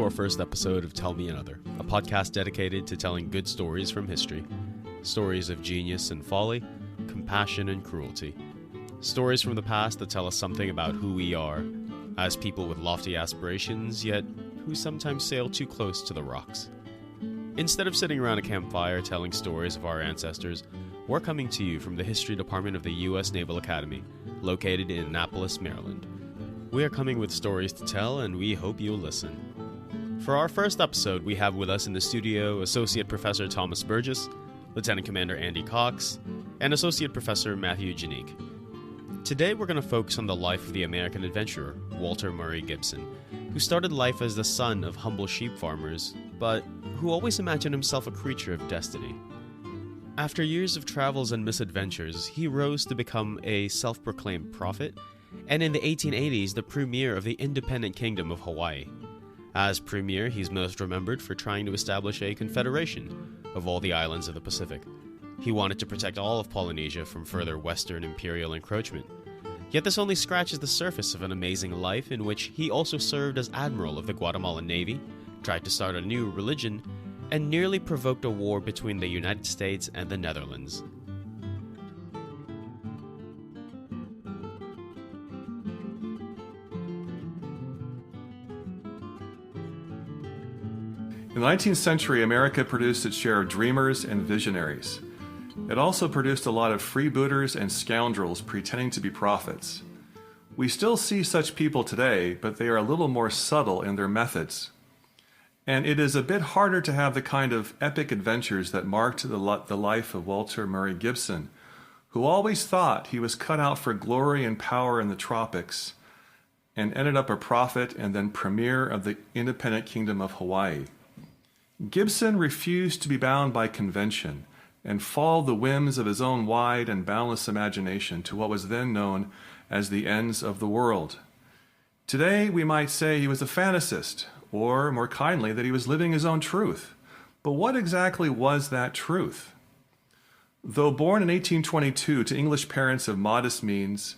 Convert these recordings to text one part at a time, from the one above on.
to our first episode of Tell Me Another, a podcast dedicated to telling good stories from history. Stories of genius and folly, compassion and cruelty. Stories from the past that tell us something about who we are, as people with lofty aspirations, yet who sometimes sail too close to the rocks. Instead of sitting around a campfire telling stories of our ancestors, we're coming to you from the History Department of the U.S. Naval Academy, located in Annapolis, Maryland. We are coming with stories to tell, and we hope you'll listen. For our first episode, we have with us in the studio Associate Professor Thomas Burgess, Lieutenant Commander Andy Cox, and Associate Professor Matthew Janique. Today we're going to focus on the life of the American adventurer, Walter Murray Gibson, who started life as the son of humble sheep farmers, but who always imagined himself a creature of destiny. After years of travels and misadventures, he rose to become a self-proclaimed prophet, and in the 1880s, the premier of the independent kingdom of Hawaii. As premier, he's most remembered for trying to establish a confederation of all the islands of the Pacific. He wanted to protect all of Polynesia from further Western imperial encroachment. Yet this only scratches the surface of an amazing life in which he also served as admiral of the Guatemalan Navy, tried to start a new religion, and nearly provoked a war between the United States and the Netherlands. In the 19th century, America produced its share of dreamers and visionaries. It also produced a lot of freebooters and scoundrels pretending to be prophets. We still see such people today, but they are a little more subtle in their methods. And it is a bit harder to have the kind of epic adventures that marked the life of Walter Murray Gibson, who always thought he was cut out for glory and power in the tropics, and ended up a prophet and then premier of the independent kingdom of Hawaii. Gibson refused to be bound by convention and followed the whims of his own wide and boundless imagination to what was then known as the ends of the world. Today, we might say he was a fantasist, or more kindly, that he was living his own truth. But what exactly was that truth? Though born in 1822 to English parents of modest means,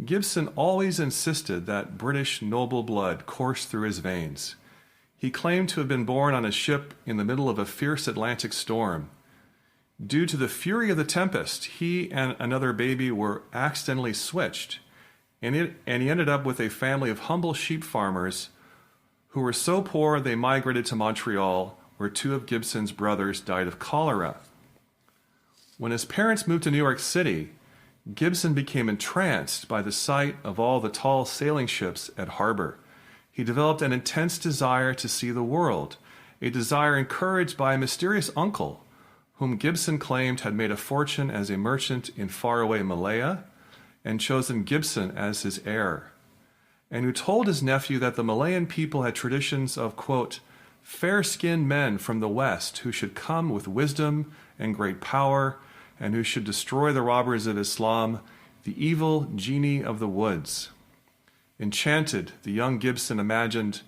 Gibson always insisted that British noble blood coursed through his veins. He claimed to have been born on a ship in the middle of a fierce Atlantic storm. Due to the fury of the tempest, he and another baby were accidentally switched, and he ended up with a family of humble sheep farmers who were so poor they migrated to Montreal, where two of Gibson's brothers died of cholera. When his parents moved to New York City, Gibson became entranced by the sight of all the tall sailing ships at harbor. He developed an intense desire to see the world, a desire encouraged by a mysterious uncle, whom Gibson claimed had made a fortune as a merchant in faraway Malaya and chosen Gibson as his heir, and who told his nephew that the Malayan people had traditions of, quote, fair-skinned men from the West who should come with wisdom and great power and who should destroy the robbers of Islam, the evil genii of the woods. Enchanted, the young Gibson imagined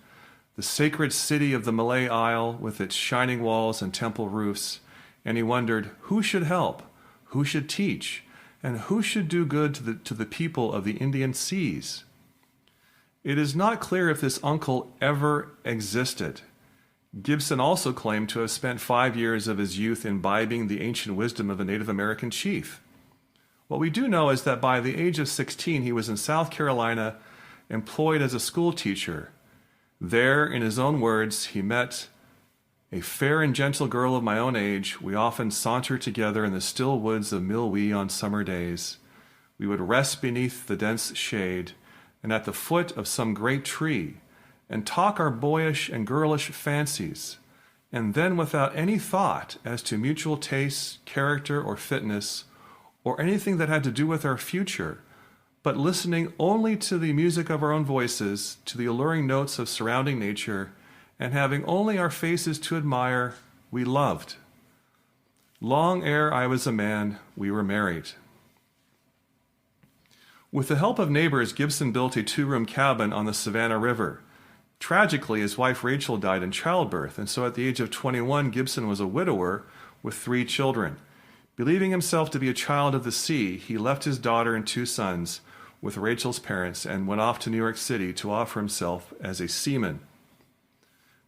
the sacred city of the Malay Isle with its shining walls and temple roofs, and he wondered who should help, who should teach, and who should do good to the people of the Indian seas. It is not clear if this uncle ever existed. Gibson also claimed to have spent 5 years of his youth imbibing the ancient wisdom of a Native American chief. What we do know is that by the age of 16, he was in South Carolina, employed as a school teacher. There, in his own words, he met a fair and gentle girl of my own age. We often sauntered together in the still woods of Milwee on summer days. We would rest beneath the dense shade and at the foot of some great tree and talk our boyish and girlish fancies, and then without any thought as to mutual tastes, character, or fitness, or anything that had to do with our future, but listening only to the music of our own voices, to the alluring notes of surrounding nature, and having only our faces to admire, we loved. Long ere I was a man, we were married. With the help of neighbors, Gibson built a 2-room cabin on the Savannah River. Tragically, his wife Rachel died in childbirth, and so at the age of 21, Gibson was a widower with 3 children. Believing himself to be a child of the sea, he left his daughter and 2 sons with Rachel's parents and went off to New York City to offer himself as a seaman.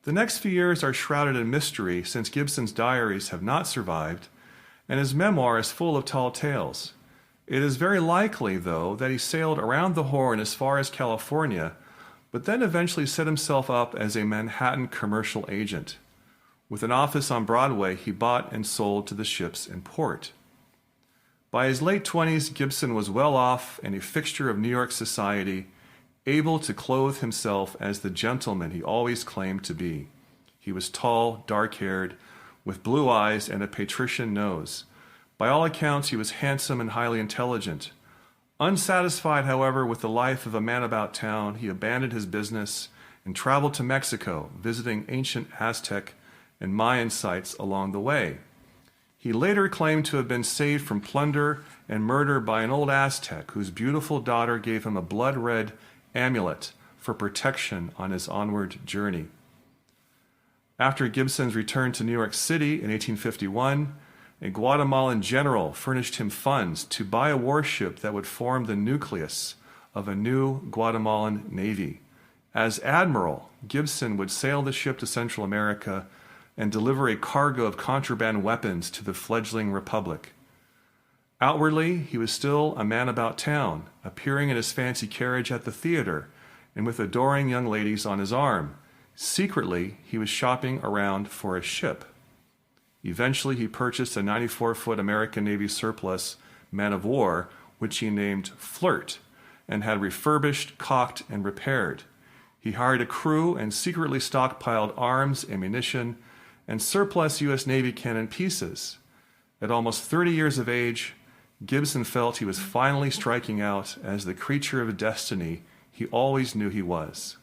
The next few years are shrouded in mystery since Gibson's diaries have not survived, and his memoir is full of tall tales. It is very likely, though, that he sailed around the Horn as far as California, but then eventually set himself up as a Manhattan commercial agent. With an office on Broadway, he bought and sold to the ships in port. By his late 20s, Gibson was well off and a fixture of New York society, able to clothe himself as the gentleman he always claimed to be. He was tall, dark-haired, with blue eyes and a patrician nose. By all accounts, he was handsome and highly intelligent. Unsatisfied, however, with the life of a man about town, he abandoned his business and traveled to Mexico, visiting ancient Aztec and Mayan sites along the way. He later claimed to have been saved from plunder and murder by an old Aztec whose beautiful daughter gave him a blood-red amulet for protection on his onward journey. After Gibson's return to New York City in 1851, a Guatemalan general furnished him funds to buy a warship that would form the nucleus of a new Guatemalan navy. As admiral, Gibson would sail the ship to Central America and deliver a cargo of contraband weapons to the fledgling republic. Outwardly, he was still a man about town, appearing in his fancy carriage at the theater and with adoring young ladies on his arm. Secretly, he was shopping around for a ship. Eventually, he purchased a 94-foot American Navy surplus man of war, which he named Flirt, and had refurbished, caulked, and repaired. He hired a crew and secretly stockpiled arms, ammunition, and surplus U.S. Navy cannon pieces. At almost 30 years of age, Gibson felt he was finally striking out as the creature of destiny he always knew he was.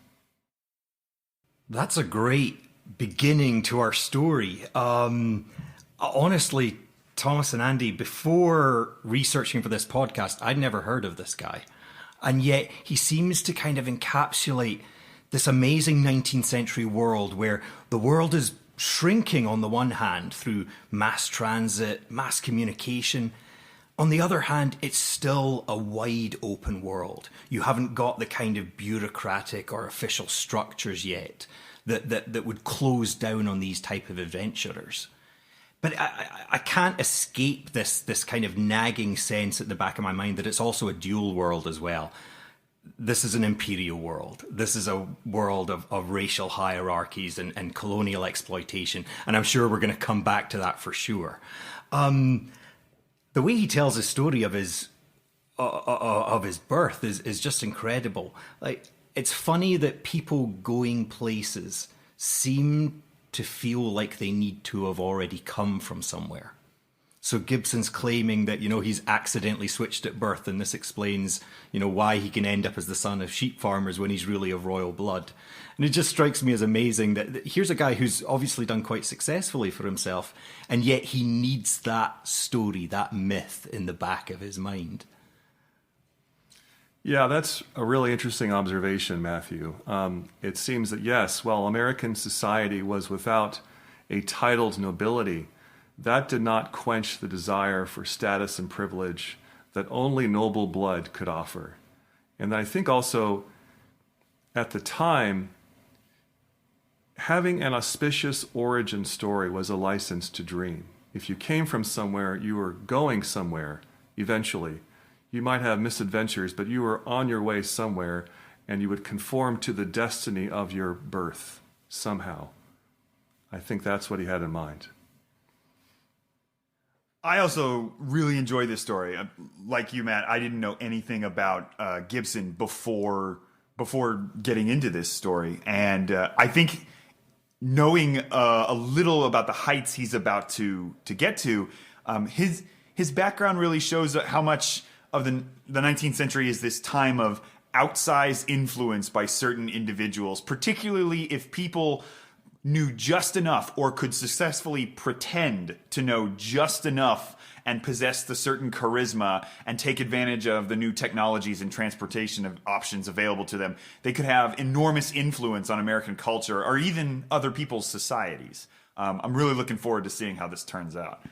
That's a great beginning to our story. Honestly, Thomas and Andy, before researching for this podcast, I'd never heard of this guy. And yet he seems to kind of encapsulate this amazing 19th century world where the world is shrinking on the one hand through mass transit, mass communication. On the other hand, it's still a wide open world. You haven't got the kind of bureaucratic or official structures yet that would close down on these type of adventurers. But I can't escape this kind of nagging sense at the back of my mind that it's also a dual world as well. This is an imperial world. This is a world of racial hierarchies and colonial exploitation. And I'm sure we're going to come back to that for sure. The way he tells his story of his birth is just incredible. Like, it's funny that people going places seem to feel like they need to have already come from somewhere. So Gibson's claiming that, he's accidentally switched at birth, and this explains, why he can end up as the son of sheep farmers when he's really of royal blood. And it just strikes me as amazing that here's a guy who's obviously done quite successfully for himself, and yet he needs that story, that myth in the back of his mind. Yeah, that's a really interesting observation, Matthew. It seems that, yes, while American society was without a titled nobility, that did not quench the desire for status and privilege that only noble blood could offer. And I think also, at the time, having an auspicious origin story was a license to dream. If you came from somewhere, you were going somewhere eventually. You might have misadventures, but you were on your way somewhere, and you would conform to the destiny of your birth somehow. I think that's what he had in mind. I also really enjoy this story. Like you, Matt, I didn't know anything about Gibson before getting into this story. And I think knowing a little about the heights he's about to get to, his background really shows how much of the 19th century is this time of outsized influence by certain individuals, particularly if people knew just enough or could successfully pretend to know just enough and possess the certain charisma and take advantage of the new technologies and transportation options available to them. They could have enormous influence on American culture or even other people's societies. I'm really looking forward to seeing how this turns out.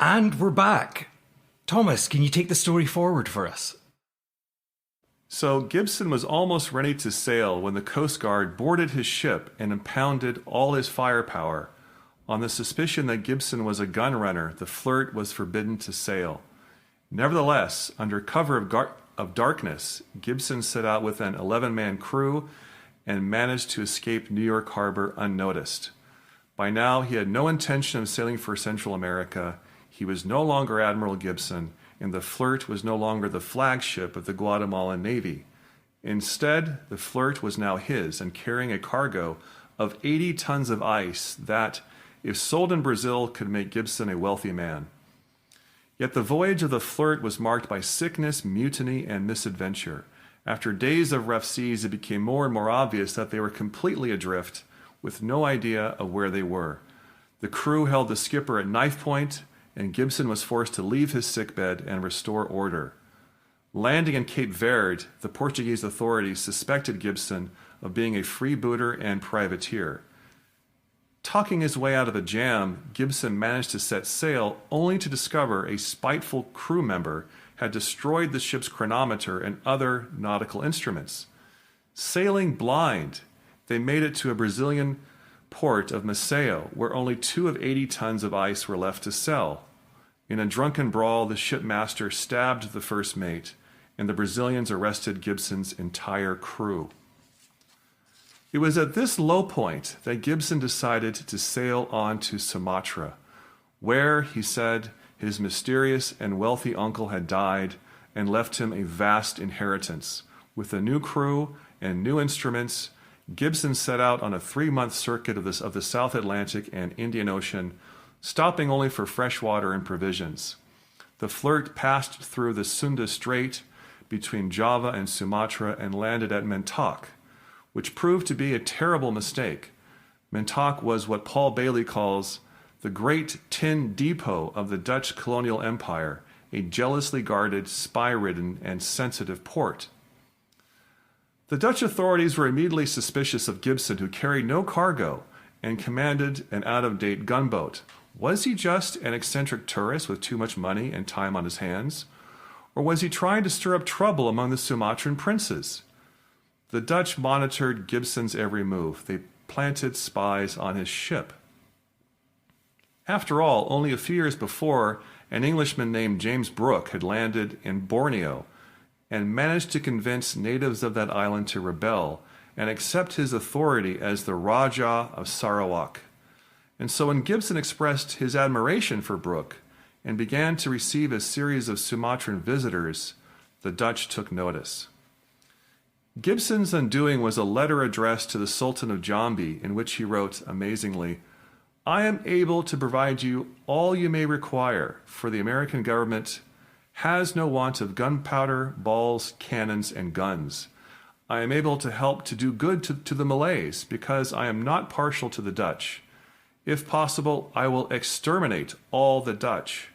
And we're back. Thomas, can you take the story forward for us? So Gibson was almost ready to sail when the Coast Guard boarded his ship and impounded all his firepower. On the suspicion that Gibson was a gun runner, the Flirt was forbidden to sail. Nevertheless, under cover of darkness, Gibson set out with an 11-man crew and managed to escape New York Harbor unnoticed. By now, he had no intention of sailing for Central America. He was no longer Admiral Gibson, and the Flirt was no longer the flagship of the Guatemalan Navy. Instead, the Flirt was now his and carrying a cargo of 80 tons of ice that, if sold in Brazil, could make Gibson a wealthy man. Yet the voyage of the Flirt was marked by sickness, mutiny, and misadventure. After days of rough seas, it became more and more obvious that they were completely adrift, with no idea of where they were. The crew held the skipper at knife point, and Gibson was forced to leave his sickbed and restore order. Landing in Cape Verde, the Portuguese authorities suspected Gibson of being a freebooter and privateer. Talking his way out of a jam, Gibson managed to set sail only to discover a spiteful crew member had destroyed the ship's chronometer and other nautical instruments. Sailing blind, they made it to a Brazilian port of Maceió, where only 2 of 80 tons of ice were left to sell. In a drunken brawl, the shipmaster stabbed the first mate, and the Brazilians arrested Gibson's entire crew. It was at this low point that Gibson decided to sail on to Sumatra, where, he said, his mysterious and wealthy uncle had died and left him a vast inheritance. With a new crew and new instruments, Gibson set out on a 3-month circuit of the South Atlantic and Indian Ocean, stopping only for fresh water and provisions. The Flirt passed through the Sunda Strait between Java and Sumatra and landed at Mentok, which proved to be a terrible mistake. Mentok was what Paul Bailey calls the great tin depot of the Dutch colonial empire, a jealously guarded, spy-ridden, and sensitive port. The Dutch authorities were immediately suspicious of Gibson, who carried no cargo and commanded an out-of-date gunboat. Was he just an eccentric tourist with too much money and time on his hands? Or was he trying to stir up trouble among the Sumatran princes? The Dutch monitored Gibson's every move. They planted spies on his ship. After all, only a few years before, an Englishman named James Brooke had landed in Borneo and managed to convince natives of that island to rebel and accept his authority as the Rajah of Sarawak. And so when Gibson expressed his admiration for Brooke and began to receive a series of Sumatran visitors, the Dutch took notice. Gibson's undoing was a letter addressed to the Sultan of Jambi, in which he wrote, amazingly, "I am able to provide you all you may require, for the American government has no want of gunpowder, balls, cannons, and guns. I am able to help to do good to the Malays, because I am not partial to the Dutch. If possible, I will exterminate all the Dutch.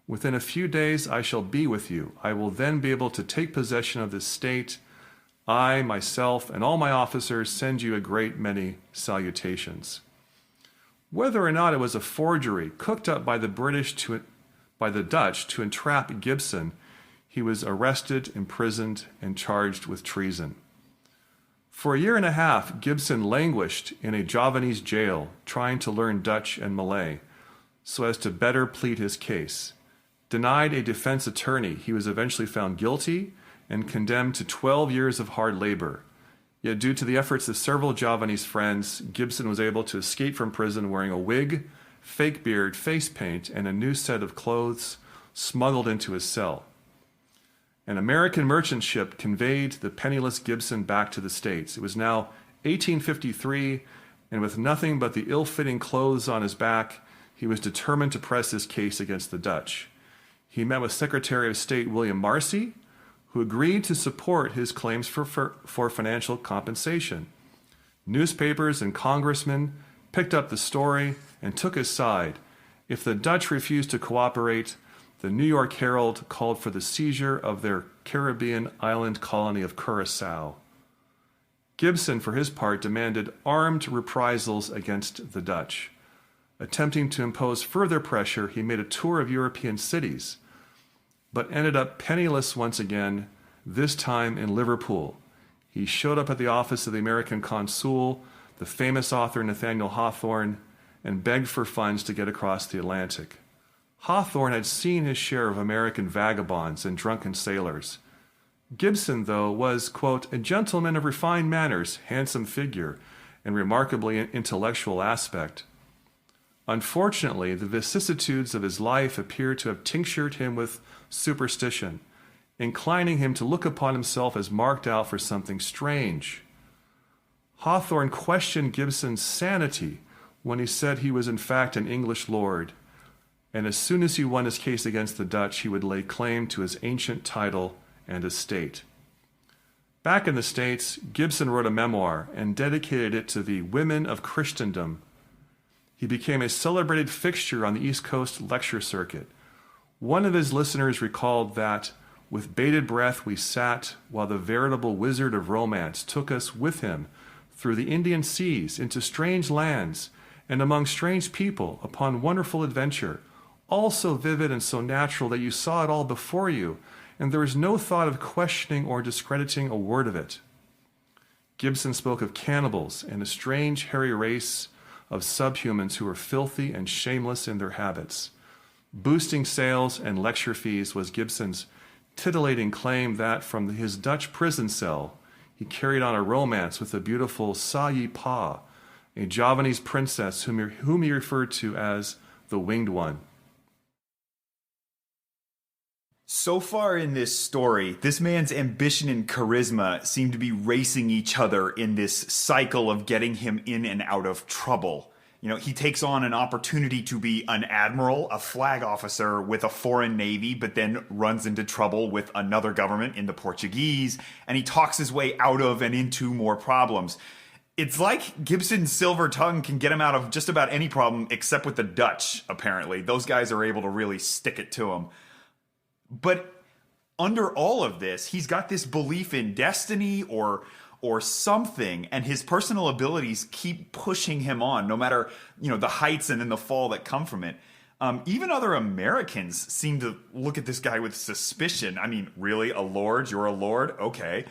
Within a few days I shall be with you. I will then be able to take possession of this state. I, myself, and all my officers send you a great many salutations." Whether or not it was a forgery cooked up by the Dutch to entrap Gibson, he was arrested, imprisoned, and charged with treason. For a year and a half, Gibson languished in a Javanese jail, trying to learn Dutch and Malay, so as to better plead his case. Denied a defense attorney, he was eventually found guilty and condemned to 12 years of hard labor. Yet due to the efforts of several Javanese friends, Gibson was able to escape from prison wearing a wig, fake beard, face paint, and a new set of clothes smuggled into his cell. An American merchant ship conveyed the penniless Gibson back to the States. It was now 1853, and with nothing but the ill-fitting clothes on his back, he was determined to press his case against the Dutch. He met with Secretary of State William Marcy, who agreed to support his claims for financial compensation. Newspapers and congressmen picked up the story and took his side. If the Dutch refused to cooperate, the New York Herald called for the seizure of their Caribbean island colony of Curaçao. Gibson, for his part, demanded armed reprisals against the Dutch. Attempting to impose further pressure, he made a tour of European cities, but ended up penniless once again, this time in Liverpool. He showed up at the office of the American consul, the famous author Nathaniel Hawthorne, and begged for funds to get across the Atlantic. Hawthorne had seen his share of American vagabonds and drunken sailors. Gibson, though, was, quote, a gentleman of refined manners, handsome figure, and remarkably intellectual aspect. Unfortunately, the vicissitudes of his life appear to have tinctured him with superstition, inclining him to look upon himself as marked out for something strange. Hawthorne questioned Gibson's sanity when he said he was in fact an English lord, and as soon as he won his case against the Dutch, he would lay claim to his ancient title and estate. Back in the States, Gibson wrote a memoir and dedicated it to the women of Christendom. He became a celebrated fixture on the East Coast lecture circuit. One of his listeners recalled that, with bated breath we sat while the veritable wizard of romance took us with him through the Indian seas into strange lands and among strange people upon wonderful adventure, all so vivid and so natural that you saw it all before you, and there was no thought of questioning or discrediting a word of it. Gibson spoke of cannibals and a strange hairy race of subhumans who were filthy and shameless in their habits. Boosting sales and lecture fees was Gibson's titillating claim that from his Dutch prison cell, he carried on a romance with the beautiful Sa Yi Pa, a Javanese princess whom he referred to as the Winged One. So far in this story, this man's ambition and charisma seem to be racing each other in this cycle of getting him in and out of trouble. You know, he takes on an opportunity to be an admiral, a flag officer with a foreign navy, but then runs into trouble with another government in the Portuguese, and he talks his way out of and into more problems. It's like Gibson's silver tongue can get him out of just about any problem except with the Dutch, apparently. Those guys are able to really stick it to him. But under all of this, he's got this belief in destiny or something, and his personal abilities keep pushing him on, no matter, you know, the heights and then the fall that come from it. Even other Americans seem to look at this guy with suspicion. I mean, really, a lord? You're a lord? Okay.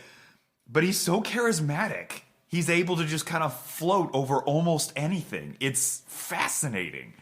But he's so charismatic. He's able to just kind of float over almost anything. It's fascinating.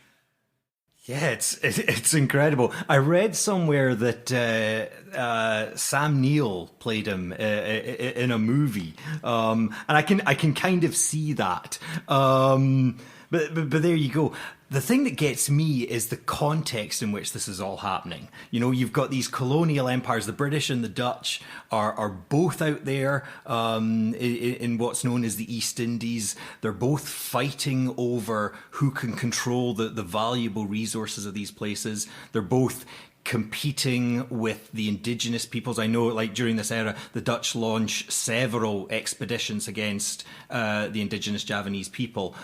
Yeah, it's incredible. I read somewhere that Sam Neill played him in a movie, and I can kind of see that. But there you go. The thing that gets me is the context in which this is all happening. You know, you've got these colonial empires. The British and the Dutch are both out there in what's known as the East Indies. They're both fighting over who can control the valuable resources of these places. They're both competing with the indigenous peoples. I know, like, during this era, the Dutch launch several expeditions against the indigenous Javanese people,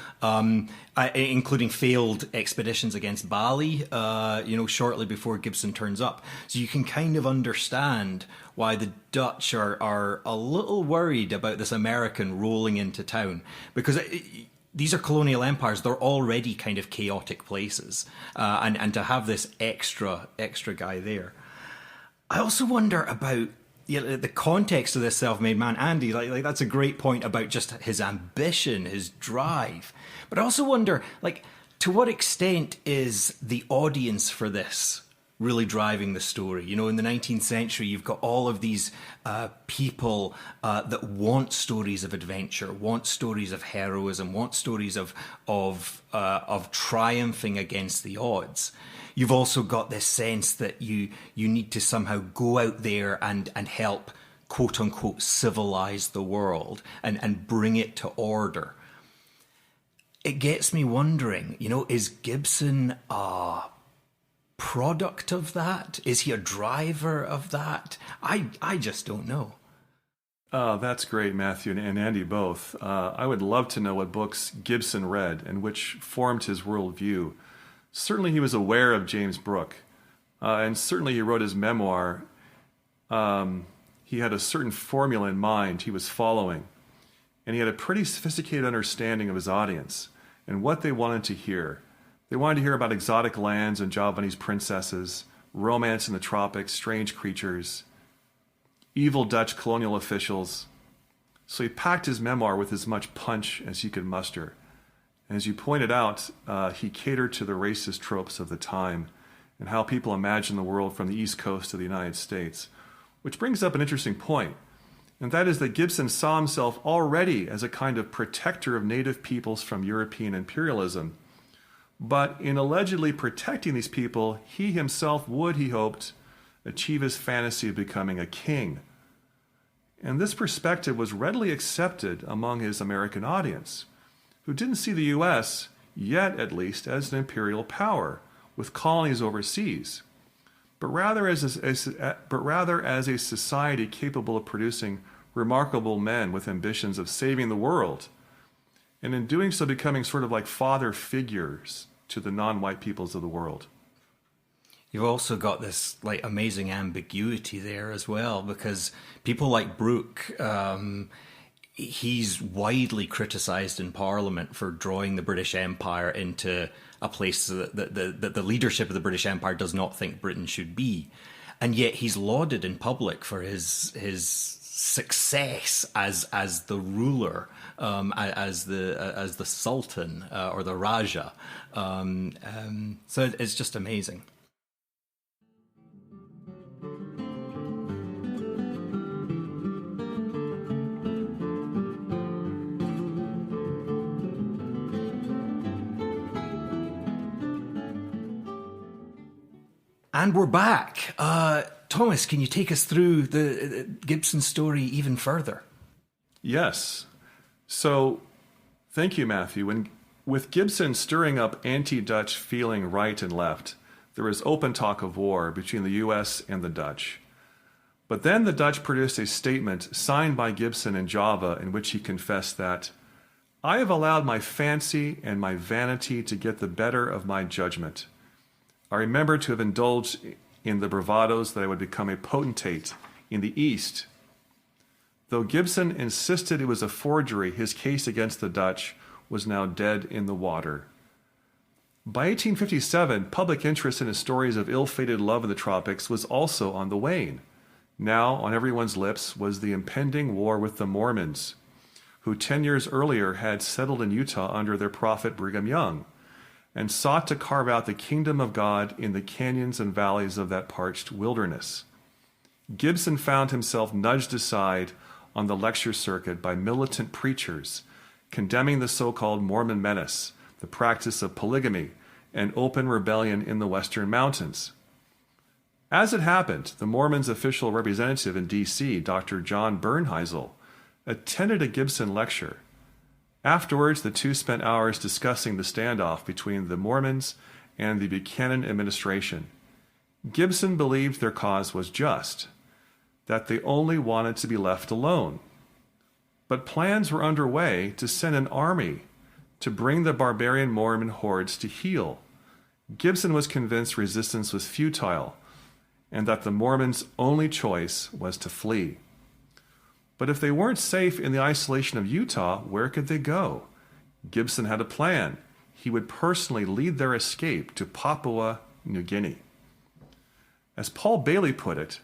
including failed expeditions against Bali, shortly before Gibson turns up. So you can kind of understand why the Dutch are a little worried about this American rolling into town, because these are colonial empires. They're already kind of chaotic places. And to have this extra guy there. I also wonder about the context of this self-made man. Andy, like that's a great point about just his ambition, his drive. But I also wonder, like, to what extent is the audience for this really driving the story? You know, in the 19th century, you've got all of these people that want stories of adventure, want stories of heroism, want stories of triumphing against the odds. You've also got this sense that you need to somehow go out there and help, quote unquote, civilize the world and bring it to order. It gets me wondering, you know, is Gibson product of that? Is he a driver of that? I just don't know. That's great, Matthew and Andy both. I would love to know what books Gibson read and which formed his worldview. Certainly he was aware of James Brooke, and certainly he wrote his memoir. He had a certain formula in mind he was following, and he had a pretty sophisticated understanding of his audience and what they wanted to hear. They wanted to hear about exotic lands and Javanese princesses, romance in the tropics, strange creatures, evil Dutch colonial officials. So he packed his memoir with as much punch as he could muster. And as you pointed out, he catered to the racist tropes of the time and how people imagine the world from the East Coast of the United States. Which brings up an interesting point, and that is that Gibson saw himself already as a kind of protector of native peoples from European imperialism. But in allegedly protecting these people, he himself would, he hoped, achieve his fantasy of becoming a king. And this perspective was readily accepted among his American audience, who didn't see the U.S., yet at least, as an imperial power, with colonies overseas, but rather as a society capable of producing remarkable men with ambitions of saving the world, and in doing so becoming sort of like father figures to the non-white peoples of the world. You've also got this like amazing ambiguity there as well, because people like Brooke, he's widely criticised in Parliament for drawing the British Empire into a place that the leadership of the British Empire does not think Britain should be, and yet he's lauded in public for his success as the ruler, as the Sultan or the Raja. So it's just amazing. And we're back. Thomas, can you take us through the Gibson story even further? Yes. So, thank you, Matthew. With Gibson stirring up anti-Dutch feeling right and left, there was open talk of war between the U.S. and the Dutch. But then the Dutch produced a statement signed by Gibson in Java in which he confessed that, "I have allowed my fancy and my vanity to get the better of my judgment. I remember to have indulged in the bravadoes that I would become a potentate in the East." Though Gibson insisted it was a forgery, his case against the Dutch was now dead in the water. By 1857, public interest in his stories of ill-fated love in the tropics was also on the wane. Now, on everyone's lips was the impending war with the Mormons, who 10 years earlier had settled in Utah under their prophet Brigham Young, and sought to carve out the kingdom of God in the canyons and valleys of that parched wilderness. Gibson found himself nudged aside on the lecture circuit by militant preachers, condemning the so-called Mormon menace, the practice of polygamy, and open rebellion in the Western Mountains. As it happened, the Mormons' official representative in D.C., Dr. John Bernheisel, attended a Gibson lecture. Afterwards, the two spent hours discussing the standoff between the Mormons and the Buchanan administration. Gibson believed their cause was just, that they only wanted to be left alone. But plans were underway to send an army to bring the barbarian Mormon hordes to heel. Gibson was convinced resistance was futile and that the Mormons' only choice was to flee. But if they weren't safe in the isolation of Utah, where could they go? Gibson had a plan. He would personally lead their escape to Papua New Guinea. As Paul Bailey put it,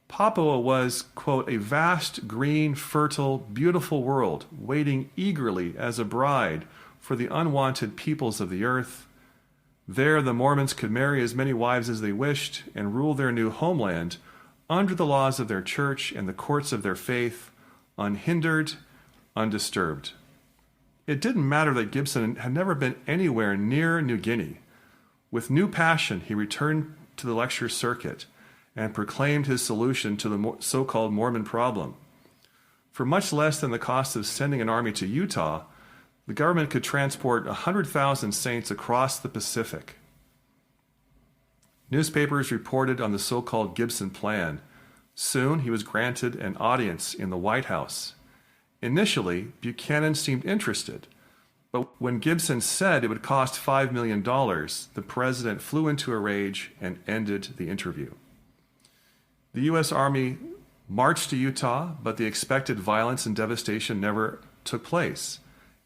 Papua was, quote, "a vast, green, fertile, beautiful world, waiting eagerly as a bride for the unwanted peoples of the earth. There the Mormons could marry as many wives as they wished and rule their new homeland under the laws of their church and the courts of their faith, unhindered, undisturbed." It didn't matter that Gibson had never been anywhere near New Guinea. With new passion, he returned to the lecture circuit and proclaimed his solution to the so-called Mormon problem. For much less than the cost of sending an army to Utah, the government could transport 100,000 saints across the Pacific. Newspapers reported on the so-called Gibson plan. Soon, he was granted an audience in the White House. Initially, Buchanan seemed interested, but when Gibson said it would cost $5 million, the president flew into a rage and ended the interview. The U.S. Army marched to Utah, but the expected violence and devastation never took place.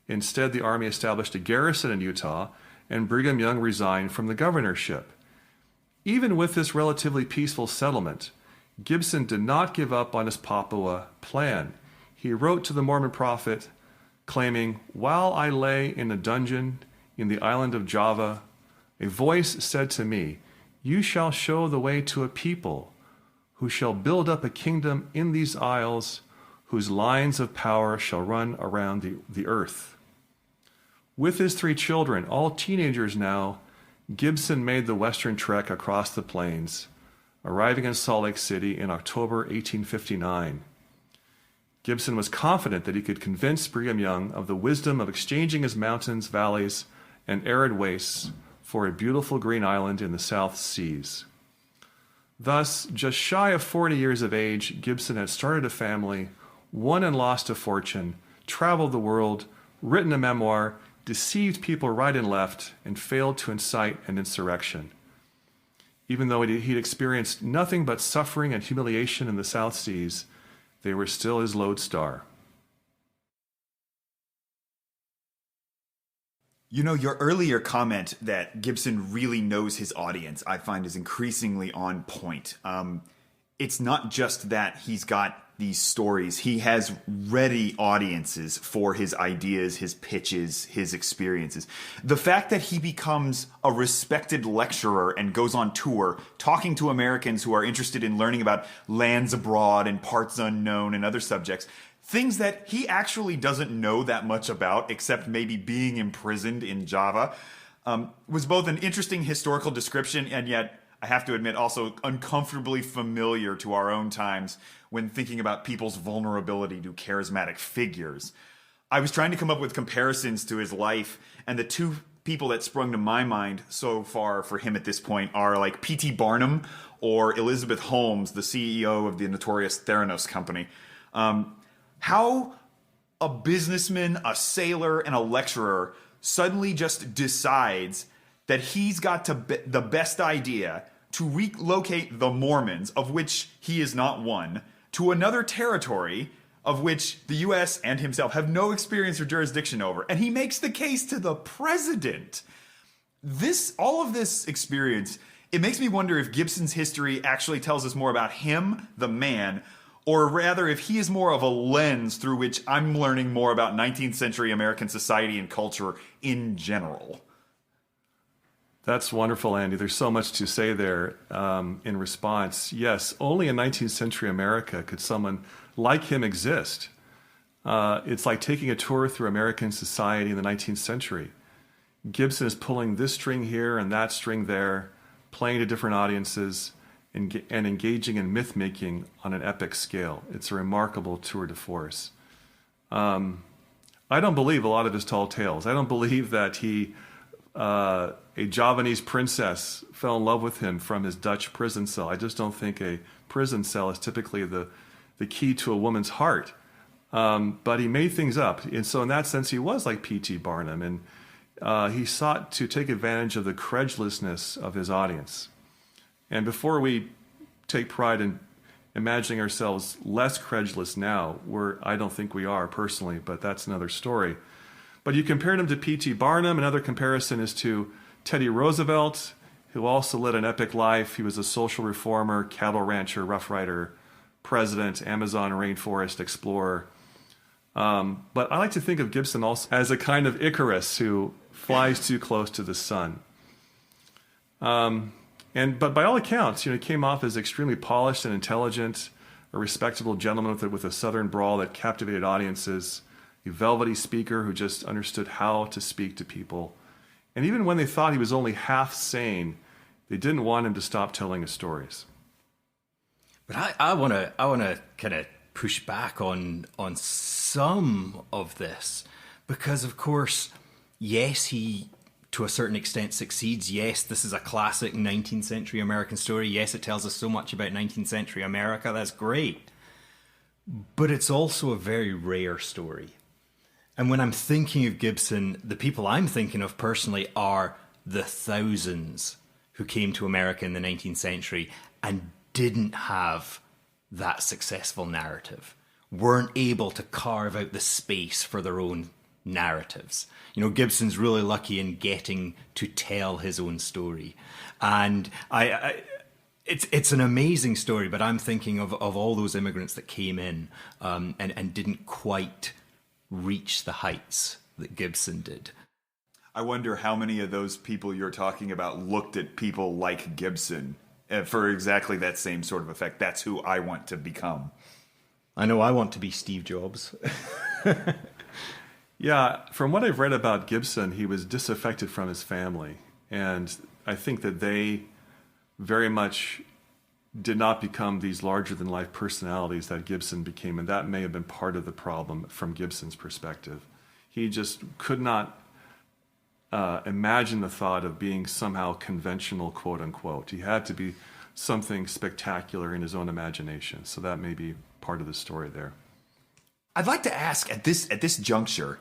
Instead, the Army established a garrison in Utah and Brigham Young resigned from the governorship. Even with this relatively peaceful settlement, Gibson did not give up on his Papua plan. He wrote to the Mormon prophet, claiming, "While I lay in a dungeon in the island of Java, a voice said to me, 'You shall show the way to a people who shall build up a kingdom in these isles, whose lines of power shall run around the earth.'" With his 3 children, all teenagers now, Gibson made the western trek across the plains, arriving in Salt Lake City in October 1859. Gibson was confident that he could convince Brigham Young of the wisdom of exchanging his mountains, valleys, and arid wastes for a beautiful green island in the South Seas. Thus, just shy of 40 years of age, Gibson had started a family, won and lost a fortune, traveled the world, written a memoir, deceived people right and left, and failed to incite an insurrection. Even though he'd experienced nothing but suffering and humiliation in the South Seas, they were still his lodestar. You know, your earlier comment that Gibson really knows his audience, I find is increasingly on point. It's not just that he's got these stories. He has ready audiences for his ideas, his pitches, his experiences. The fact that he becomes a respected lecturer and goes on tour talking to Americans who are interested in learning about lands abroad and parts unknown and other subjects, things that he actually doesn't know that much about, except maybe being imprisoned in Java, was both an interesting historical description and yet, I have to admit, also uncomfortably familiar to our own times when thinking about people's vulnerability to charismatic figures. I was trying to come up with comparisons to his life, and the 2 people that sprung to my mind so far for him at this point are like P.T. Barnum or Elizabeth Holmes, the CEO of the notorious Theranos Company. How a businessman, a sailor, and a lecturer suddenly just decides that he's got the best idea to relocate the Mormons, of which he is not one, to another territory of which the U.S. and himself have no experience or jurisdiction over. And he makes the case to the president. All of this experience, it makes me wonder if Gibson's history actually tells us more about him, the man, or rather if he is more of a lens through which I'm learning more about 19th century American society and culture in general. That's wonderful, Andy. There's so much to say there in response. Yes, only in 19th century America could someone like him exist. It's like taking a tour through American society in the 19th century. Gibson is pulling this string here and that string there, playing to different audiences, and engaging in myth-making on an epic scale. It's a remarkable tour de force. I don't believe a lot of his tall tales. I don't believe that a Javanese princess fell in love with him from his Dutch prison cell. I just don't think a prison cell is typically the key to a woman's heart. But he made things up. And so in that sense, he was like P.T. Barnum. And he sought to take advantage of the credulousness of his audience. And before we take pride in imagining ourselves less credulous now, I don't think we are personally, but that's another story. But you compared him to P.T. Barnum. Another comparison is to Teddy Roosevelt, who also led an epic life. He was a social reformer, cattle rancher, rough rider, president, Amazon rainforest explorer. But I like to think of Gibson also as a kind of Icarus who flies too close to the sun. But by all accounts, he came off as extremely polished and intelligent, a respectable gentleman with a southern brawl that captivated audiences, a velvety speaker who just understood how to speak to people. And even when they thought he was only half sane, they didn't want him to stop telling his stories. But I want to kind of push back on some of this, because of course, yes, he to a certain extent succeeds. Yes, this is a classic 19th century American story. Yes, it tells us so much about 19th century America. That's great. But it's also a very rare story. And when I'm thinking of Gibson, the people I'm thinking of personally are the thousands who came to America in the 19th century and didn't have that successful narrative, weren't able to carve out the space for their own narratives. You know, Gibson's really lucky in getting to tell his own story. And it's an amazing story, but I'm thinking of all those immigrants that came in and didn't quite reach the heights that Gibson did. I wonder how many of those people you're talking about looked at people like Gibson for exactly that same sort of effect. That's who I want to become. I know I want to be Steve Jobs. Yeah, from what I've read about Gibson, he was disaffected from his family. And I think that they very much did not become these larger-than-life personalities that Gibson became. And that may have been part of the problem from Gibson's perspective. He just could not imagine the thought of being somehow conventional, quote unquote. He had to be something spectacular in his own imagination. So that may be part of the story there. I'd like to ask at this juncture,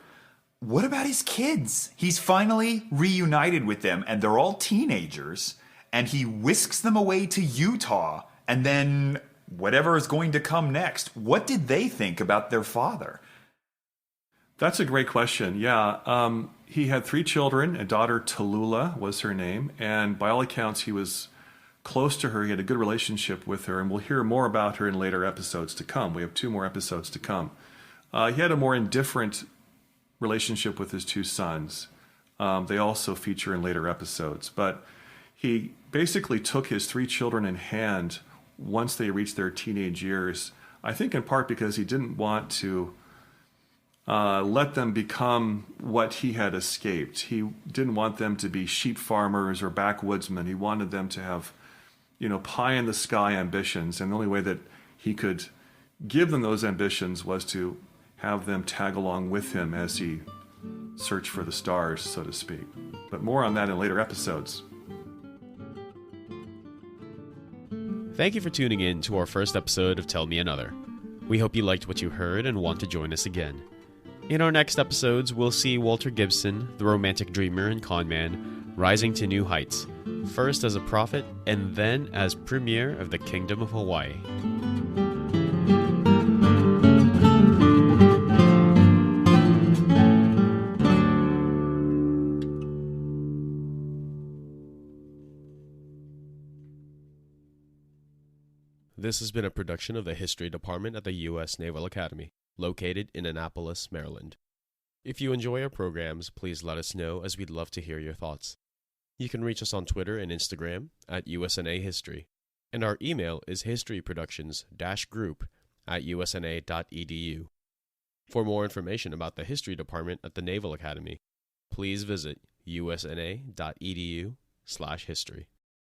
what about his kids? He's finally reunited with them and they're all teenagers and he whisks them away to Utah and then whatever is going to come next. What did they think about their father? That's a great question. Yeah. He had 3 children. A daughter, Tallulah, was her name. And by all accounts, he was close to her. He had a good relationship with her. And we'll hear more about her in later episodes to come. We have 2 more episodes to come. He had a more indifferent relationship with his 2 sons. They also feature in later episodes. But he basically took his 3 children in hand once they reached their teenage years. I think in part because he didn't want to let them become what he had escaped. He didn't want them to be sheep farmers or backwoodsmen. He wanted them to have, pie in the sky ambitions. And the only way that he could give them those ambitions was to have them tag along with him as he searched for the stars, so to speak. But more on that in later episodes. Thank you for tuning in to our first episode of Tell Me Another. We hope you liked what you heard and want to join us again. In our next episodes, we'll see Walter Gibson, the romantic dreamer and conman, rising to new heights, first as a prophet and then as premier of the Kingdom of Hawaii. This has been a production of the History Department at the U.S. Naval Academy, located in Annapolis, Maryland. If you enjoy our programs, please let us know, as we'd love to hear your thoughts. You can reach us on Twitter and Instagram at USNA History, and our email is historyproductions-group@usna.edu. For more information about the History Department at the Naval Academy, please visit usna.edu/history.